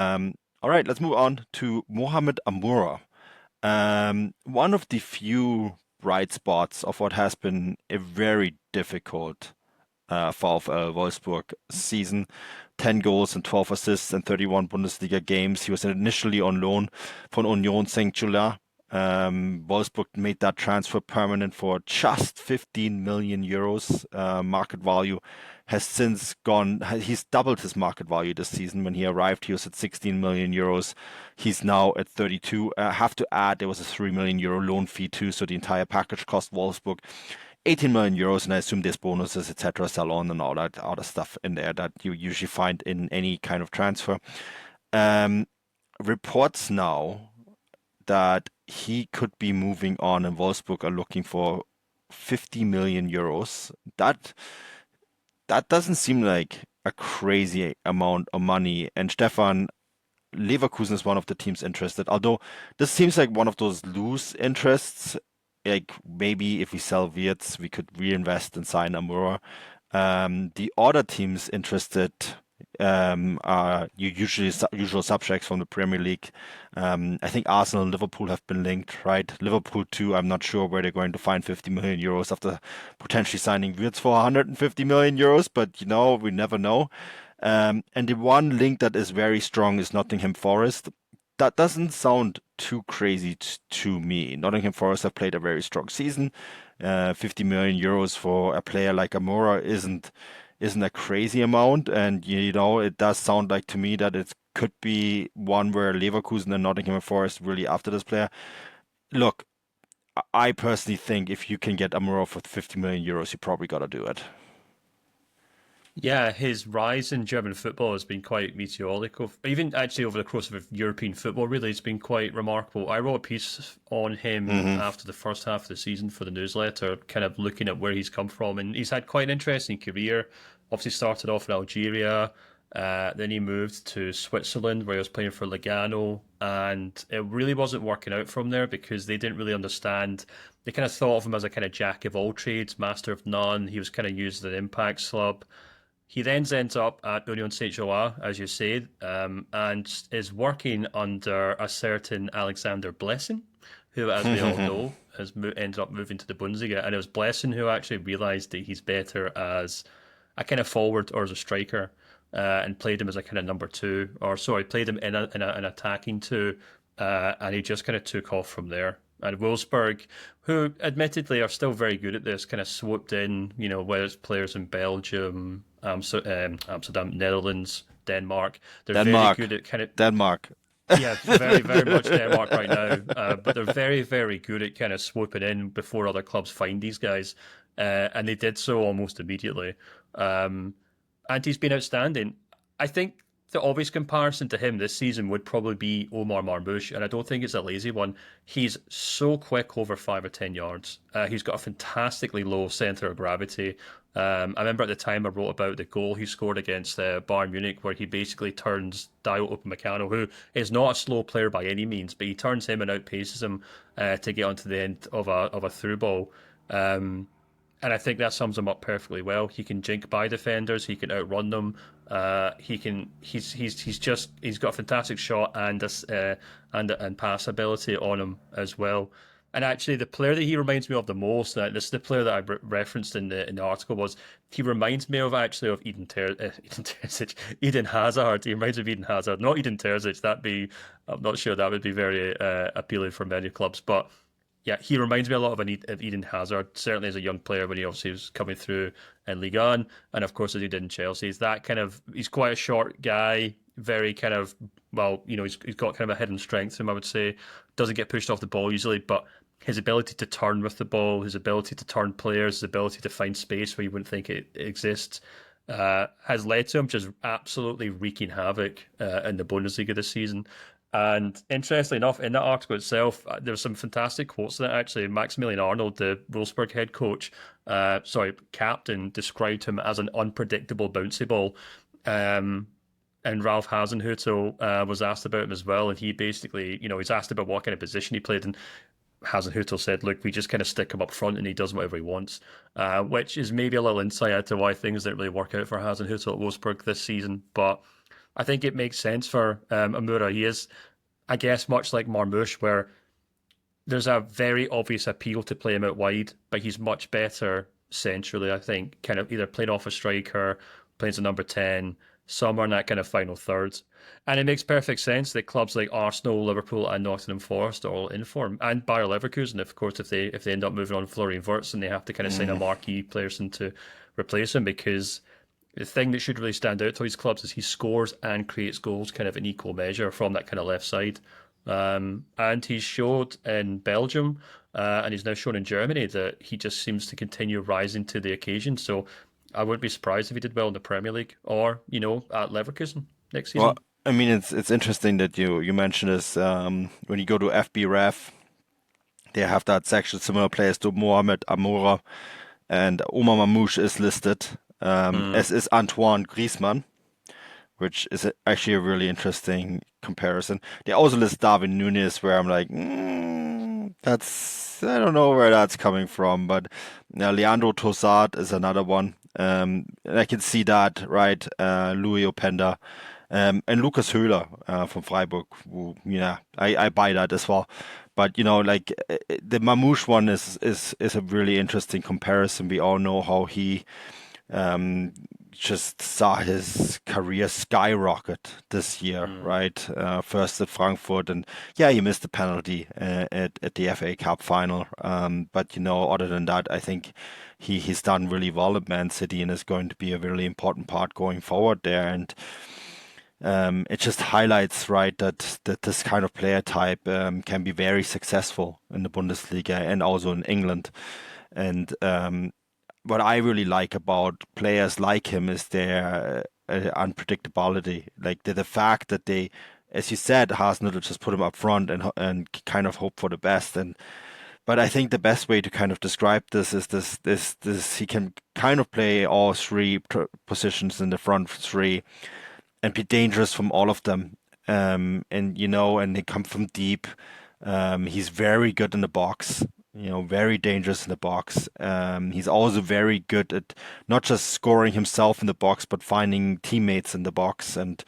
All right, let's move on to Mohamed Amoura. One of the few bright spots of what has been a very difficult VfL Wolfsburg season. 10 goals and 12 assists in 31 Bundesliga games. He was initially on loan from Union Saint-Gilloise. Wolfsburg made that transfer permanent for just 15 million euros. Market value has since gone, he's doubled his market value this season. When he arrived, he was at 16 million euros. He's now at 32. I have to add, there was a 3 million euro loan fee too, so the entire package cost Wolfsburg 18 million euros, and I assume there's bonuses, etc., salon and all that other stuff in there that you usually find in any kind of transfer. Um, Reports now that he could be moving on, and Wolfsburg are looking for 50 million euros. That doesn't seem like a crazy amount of money. And Stefan, Leverkusen is one of the teams interested. Although this seems like one of those loose interests. Like maybe if we sell Wirtz, we could reinvest and sign Amura. The other teams interested are usual subjects from the Premier League. I think Arsenal and Liverpool have been linked, right? Liverpool too. I'm not sure where they're going to find 50 million euros after potentially signing Wirtz for 150 million euros, but we never know. And the one link that is very strong is Nottingham Forest. That doesn't sound too crazy to me. Nottingham Forest have played a very strong season. 50 million euros for a player like Amora isn't a crazy amount, and it does sound like to me that it could be one where Leverkusen and Nottingham Forest really after this player. Look, I personally think if you can get Amora for 50 million euros, you probably got to do it. Yeah, his rise in German football has been quite meteoric. Even actually over the course of European football, really, it's been quite remarkable. I wrote a piece on him Hmm. after the first half of the season for the newsletter, kind of looking at where he's come from, and he's had quite an interesting career. Obviously, started off in Algeria, then he moved to Switzerland, where he was playing for Lugano, and it really wasn't working out from there because they didn't really understand. They kind of thought of him as a kind of jack of all trades, master of none. He was kind of used as an impact sub. He then ends up at Union Saint-Gilloise, as you said, and is working under a certain Alexander Blessing, who, as we all know, ended up moving to the Bundesliga. And it was Blessing who actually realised that he's better as a kind of forward or as a striker, and played him as a kind of number two, or sorry, played him in an attacking two, and he just kind of took off from there. And Wolfsburg, who admittedly are still very good at this, kind of swooped in, whether it's players in Belgium, Amsterdam, Netherlands, Denmark. They're very Denmark, good at kind of, Denmark. yeah, very, very much Denmark right now. But they're very, very good at kind of swooping in before other clubs find these guys. And they did so almost immediately. Um, and he's been outstanding. I think the obvious comparison to him this season would probably be Omar Marmoush, and I don't think it's a lazy one. He's so quick over 5 or 10 yards. He's got a fantastically low centre of gravity. I remember at the time I wrote about the goal he scored against Bayern Munich, where he basically turns Dayot Upamecano, who is not a slow player by any means, but he turns him and outpaces him to get onto the end of a through ball. Um, and I think that sums him up perfectly well. He can jink by defenders. He can outrun them. He can. He's got a fantastic shot and pass ability on him as well. And actually, the player that he reminds me of the most, this is the player that I referenced in the article, was he reminds me of actually of Eden Terzic, Eden Hazard. He reminds me of Eden Hazard, not Eden Terzic. I'm not sure that would be very appealing for many clubs, but yeah, he reminds me a lot of Eden Hazard, certainly as a young player when he obviously was coming through in Ligue 1, and of course as he did in Chelsea. He's quite a short guy, very kind of, well, he's got kind of a hidden strength to him, I would say. Doesn't get pushed off the ball usually, but his ability to turn with the ball, his ability to turn players, his ability to find space where you wouldn't think it exists, has led to him just absolutely wreaking havoc in the Bundesliga this season. And interestingly enough, in that article itself, there were some fantastic quotes in it. Actually, Maximilian Arnold, the Wolfsburg head coach, captain, described him as an unpredictable bouncy ball. And Ralph Hasenhüttl was asked about him as well, and he basically, he's asked about what kind of position he played, and Hasenhüttl said, "Look, we just kind of stick him up front, and he does whatever he wants," which is maybe a little insight into why things didn't really work out for Hasenhüttl at Wolfsburg this season, but. I think it makes sense for Amura. He is, I guess, much like Marmoush, where there's a very obvious appeal to play him out wide, but he's much better centrally, I think, kind of either playing off a striker, playing as a number 10, somewhere in that kind of final third. And it makes perfect sense that clubs like Arsenal, Liverpool, and Nottingham Forest are all in form. And Bayer Leverkusen, of course, if they end up moving on Florian Wirtz and they have to kind of sign a Mm. marquee person to replace him, because the thing that should really stand out to these clubs is he scores and creates goals kind of in equal measure from that kind of left side. And he's showed in Belgium, and he's now shown in Germany that he just seems to continue rising to the occasion. So I wouldn't be surprised if he did well in the Premier League or, at Leverkusen next Well, season. I mean, it's interesting that you mentioned this. When you go to FBref, they have that section similar players to Mohamed Amoura, and Omar Mamouche is listed, Mm. as is Antoine Griezmann, which is actually a really interesting comparison. They also list Darwin Núñez, where I'm like, that's I don't know where that's coming from, but Leandro Trossard is another one. And I can see that, right? Louis Openda, and Lucas Höhler from Freiburg. Who, yeah, I buy that as well. But like the Mamouche one is a really interesting comparison. We all know how he um, just saw his career skyrocket this year, Mm. right? First at Frankfurt, and yeah, he missed the penalty at the FA Cup final. But other than that, I think he's done really well at Man City and is going to be a really important part going forward there. And it just highlights, right, that this kind of player type can be very successful in the Bundesliga and also in England. And what I really like about players like him is their unpredictability. Like the fact that they, as you said, Hasenhüttl just put him up front and kind of hope for the best. And but I think the best way to kind of describe this is this he can kind of play all three positions in the front three and be dangerous from all of them. And they come from deep. He's very good in the box, very dangerous in the box. He's also very good at not just scoring himself in the box, but finding teammates in the box. And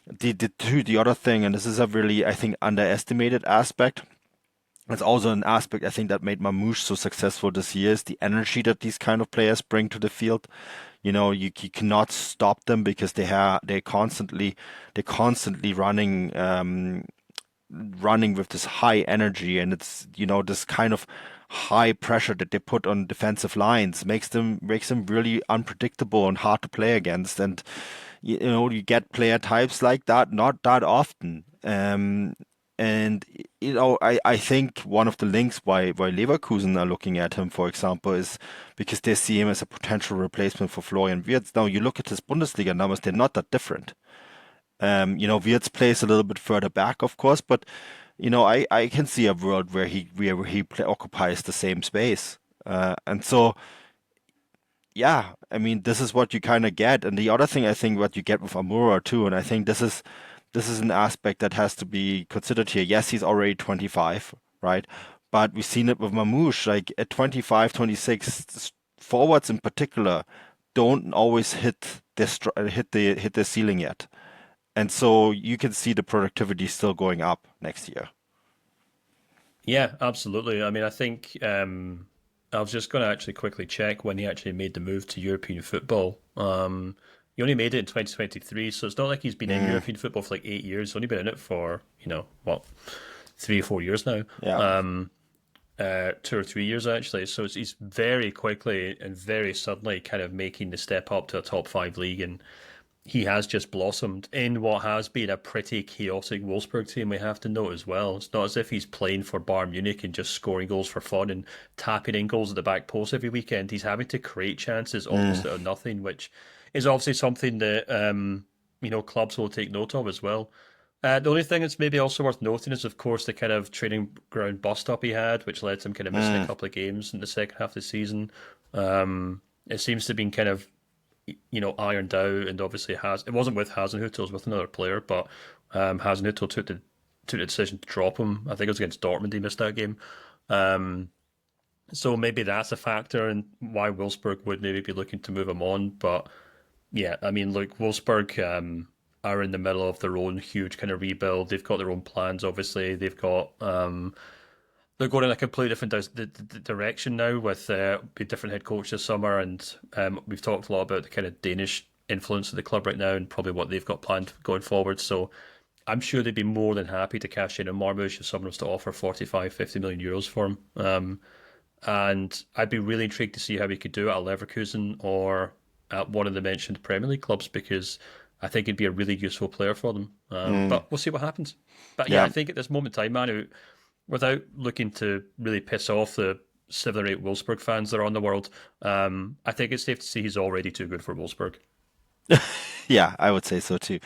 the other thing, and this is a really, I think, underestimated aspect. It's also an aspect I think that made Mamouche so successful this year is the energy that these kind of players bring to the field. You cannot stop them because they're constantly running with this high energy, and it's this kind of high pressure that they put on defensive lines makes them really unpredictable and hard to play against. And you get player types like that not that often. And I think one of the links why Leverkusen are looking at him, for example, is because they see him as a potential replacement for Florian Wirtz. Now you look at his Bundesliga numbers; they're not that different. Wirtz plays a little bit further back, of course, but I can see a world where he occupies the same space. And so, yeah, I mean, this is what you kind of get. And the other thing I think what you get with Amura too, and I think this is an aspect that has to be considered here. Yes, he's already 25, right? But we've seen it with Mamouche, like at 25, 26, forwards in particular don't always hit the ceiling yet. And so you can see the productivity still going up next year. Yeah, absolutely. I mean, I think I was just going to actually quickly check when he actually made the move to European football. He only made it in 2023, so it's not like he's been in Mm, European football for like 8 years. He's only been in it for, what, 3 or 4 years now. yeah. 2 or 3 years actually. So he's very quickly and very suddenly kind of making the step up to a top five league, and he has just blossomed in what has been a pretty chaotic Wolfsburg team, we have to note as well. It's not as if he's playing for Bayern Munich and just scoring goals for fun and tapping in goals at the back post every weekend. He's having to create chances Mm, almost out of nothing, which is obviously something that clubs will take note of as well. The only thing that's maybe also worth noting is, of course, the kind of training ground bust up he had, which led to him kind of missing a mm, couple of games in the second half of the season. It seems to have been kind of ironed out, and obviously has it wasn't with Hasenhüttl, it was with another player, but Hasenhüttl took the decision to drop him. I think it was against Dortmund he missed that game. Um, so maybe that's a factor in why Wolfsburg would maybe be looking to move him on. But yeah, I mean, look, Wolfsburg. are in the middle of their own huge kind of rebuild. They've got their own plans, obviously. They've got they're going in a completely different direction now with a different head coach this summer, and we've talked a lot about the kind of Danish influence of the club right now and probably what they've got planned going forward. So I'm sure they'd be more than happy to cash in on Marmoush if someone was to offer 45, 50 million euros for him. And I'd be really intrigued to see how he could do it at Leverkusen or at one of the mentioned Premier League clubs because I think he'd be a really useful player for them. Mm, But we'll see what happens. But yeah, I yeah. think at this moment in time, Manu, without looking to really piss off the 7 or 8 Wolfsburg fans that are on the world, I think it's safe to say he's already too good for Wolfsburg. Yeah, I would say so too.